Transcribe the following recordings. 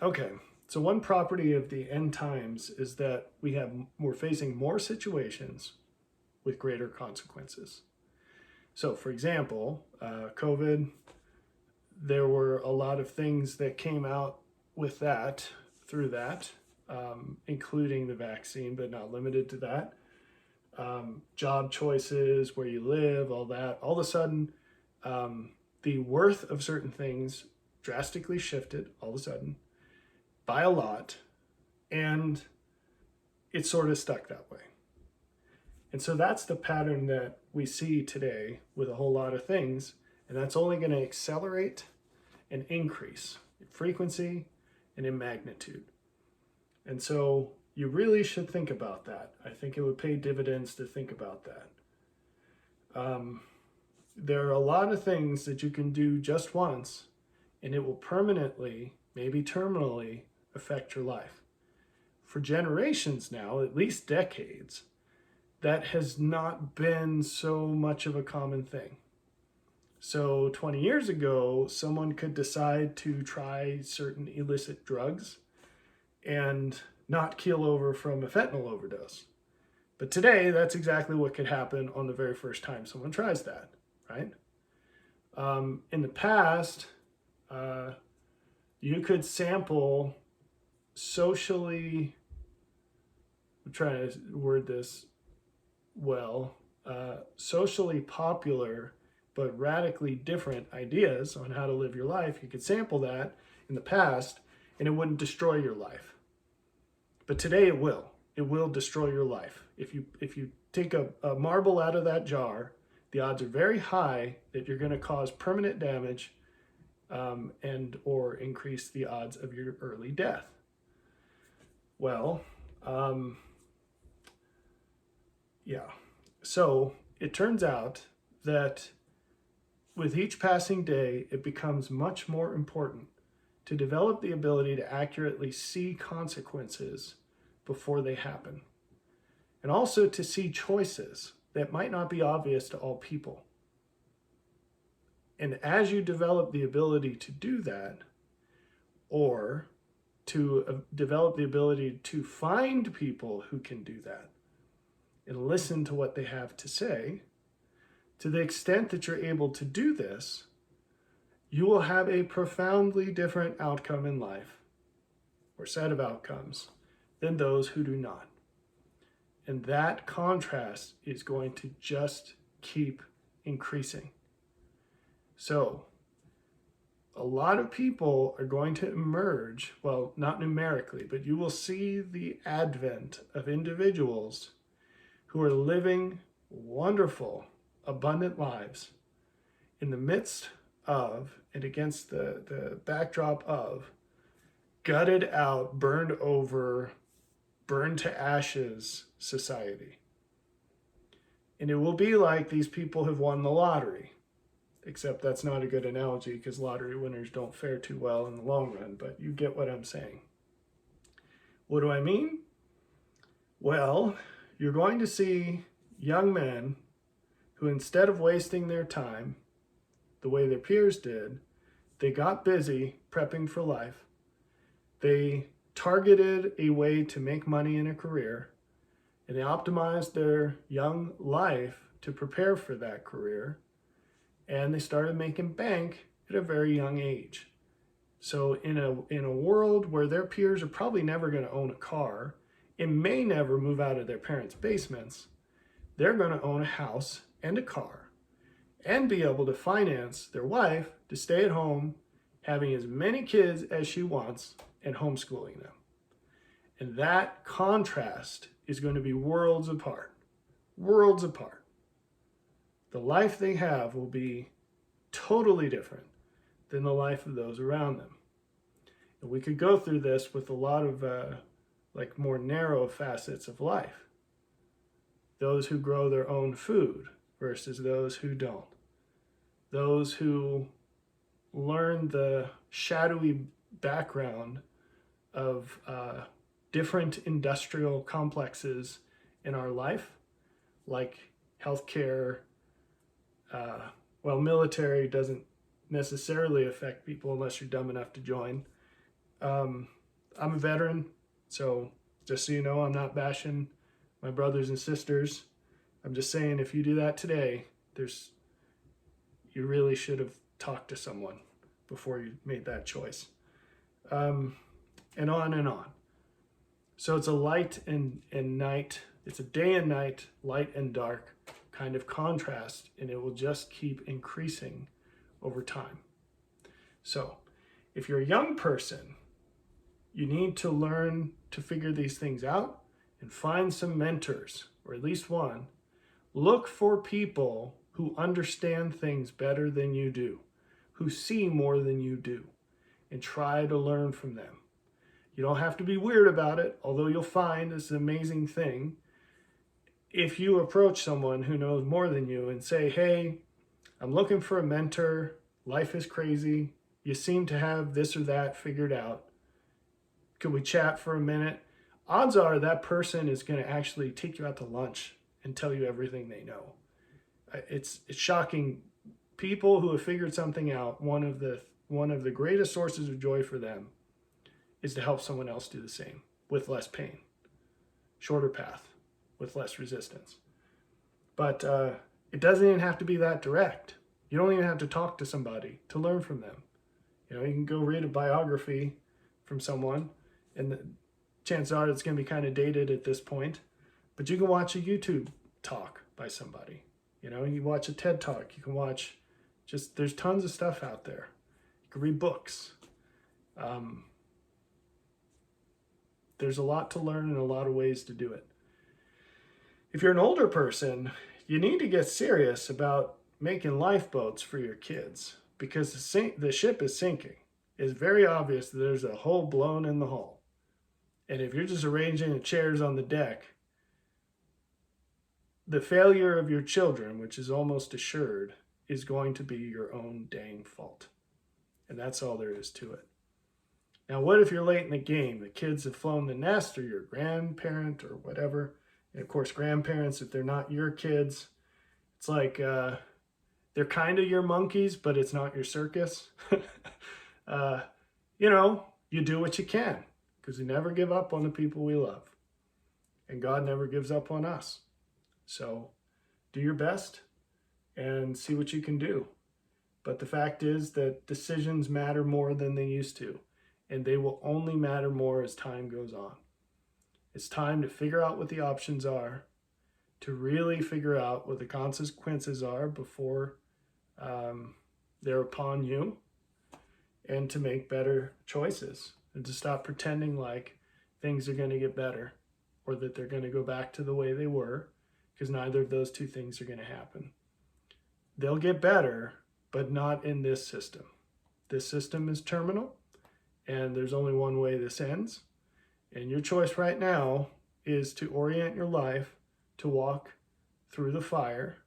Okay, so one property of the end times is that we're facing more situations with greater consequences. So, for example, COVID, there were a lot of things that came out with that, through that, including the vaccine, but not limited to that. Job choices, where you live, all that. All of a sudden, the worth of certain things drastically shifted all of a sudden by a lot, and it sort of stuck that way. And so that's the pattern that we see today with a whole lot of things, and that's only going to accelerate and increase in frequency and in magnitude. And so you really should think about that. I think it would pay dividends to think about that. There are a lot of things that you can do just once, and it will permanently, maybe terminally, affect your life. For generations now, at least decades, that has not been so much of a common thing. So 20 years ago, someone could decide to try certain illicit drugs and not keel over from a fentanyl overdose. But today, that's exactly what could happen on the very first time someone tries that, right? In the past, you could sample socially, I'm trying to word this well, socially popular but radically different ideas on how to live your life. You could sample that in the past and it wouldn't destroy your life. But today it will. It will destroy your life. If you take a marble out of that jar, the odds are very high that you're going to cause permanent damage and or increase the odds of your early death. Well, yeah. So it turns out that with each passing day, it becomes much more important to develop the ability to accurately see consequences before they happen, and also to see choices that might not be obvious to all people. And as you develop the ability to do that, or to develop the ability to find people who can do that and listen to what they have to say, to the extent that you're able to do this, you will have a profoundly different outcome in life, or set of outcomes, than those who do not. And that contrast is going to just keep increasing. So, a lot of people are going to emerge, well, not numerically, but you will see the advent of individuals who are living wonderful, abundant lives in the midst of and against the backdrop of gutted out, burned over, burned to ashes society. And it will be like these people have won the lottery, except that's not a good analogy because lottery winners don't fare too well in the long run, but you get what I'm saying. What do I mean? Well, you're going to see young men who, instead of wasting their time the way their peers did, they got busy prepping for life. They targeted a way to make money in a career, and they optimized their young life to prepare for that career, and they started making bank at a very young age. So in a world where their peers are probably never going to own a car and may never move out of their parents' basements, they're going to own a house and a car and be able to finance their wife to stay at home, having as many kids as she wants, and homeschooling them. And that contrast is going to be worlds apart. Worlds apart. The life they have will be totally different than the life of those around them. And we could go through this with a lot of more narrow facets of life. Those who grow their own food versus those who don't. Those who learn the shadowy background of different industrial complexes in our life, like healthcare. Military doesn't necessarily affect people unless you're dumb enough to join. I'm a veteran, so just so you know, I'm not bashing my brothers and sisters. I'm just saying, if you do that today, you really should have talked to someone before you made that choice. And on and on. So it's a light and night. It's a day and night, light and dark kind of contrast, and it will just keep increasing over time. So if you're a young person, you need to learn to figure these things out and find some mentors, or at least one. Look for people who understand things better than you do, who see more than you do, and try to learn from them. You don't have to be weird about it, although you'll find this amazing thing. If you approach someone who knows more than you and say, hey, I'm looking for a mentor, life is crazy, you seem to have this or that figured out, could we chat for a minute? Odds are that person is going to actually take you out to lunch and tell you everything they know. It's shocking. People who have figured something out, one of the greatest sources of joy for them is to help someone else do the same with less pain, shorter path, with less resistance. But it doesn't even have to be that direct. You don't even have to talk to somebody to learn from them. You can go read a biography from someone, and chances are it's going to be kind of dated at this point, but you can watch a YouTube talk by somebody. You can watch a TED talk. You can watch there's tons of stuff out there. You can read books. There's a lot to learn and a lot of ways to do it. If you're an older person, you need to get serious about making lifeboats for your kids, because the ship is sinking. It's very obvious that there's a hole blown in the hull. And if you're just arranging the chairs on the deck, the failure of your children, which is almost assured, is going to be your own dang fault. And that's all there is to it. Now, what if you're late in the game? The kids have flown the nest, or your grandparent or whatever. And of course, grandparents, if they're not your kids, it's like they're kind of your monkeys, but it's not your circus. You do what you can, because we never give up on the people we love. And God never gives up on us. So do your best and see what you can do. But the fact is that decisions matter more than they used to. And they will only matter more as time goes on. It's time to figure out what the options are, to really figure out what the consequences are before they're upon you, and to make better choices, and to stop pretending like things are going to get better or that they're going to go back to the way they were, because neither of those two things are going to happen. They'll get better, but not in this system. This system is terminal, and there's only one way this ends. And your choice right now is to orient your life to walk through the fire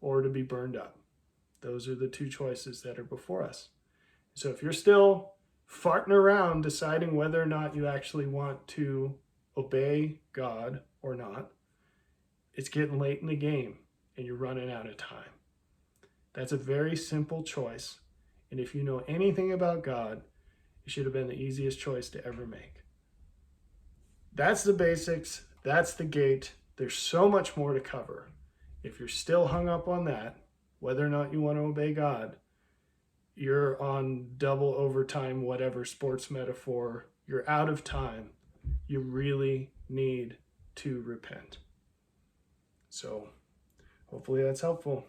or to be burned up. Those are the two choices that are before us. So if you're still farting around deciding whether or not you actually want to obey God or not, it's getting late in the game and you're running out of time. That's a very simple choice. And if you know anything about God, it should have been the easiest choice to ever make. That's the basics. That's the gate. There's so much more to cover. If you're still hung up on that, whether or not you want to obey God, you're on double overtime, whatever sports metaphor. You're out of time. You really need to repent. So hopefully that's helpful.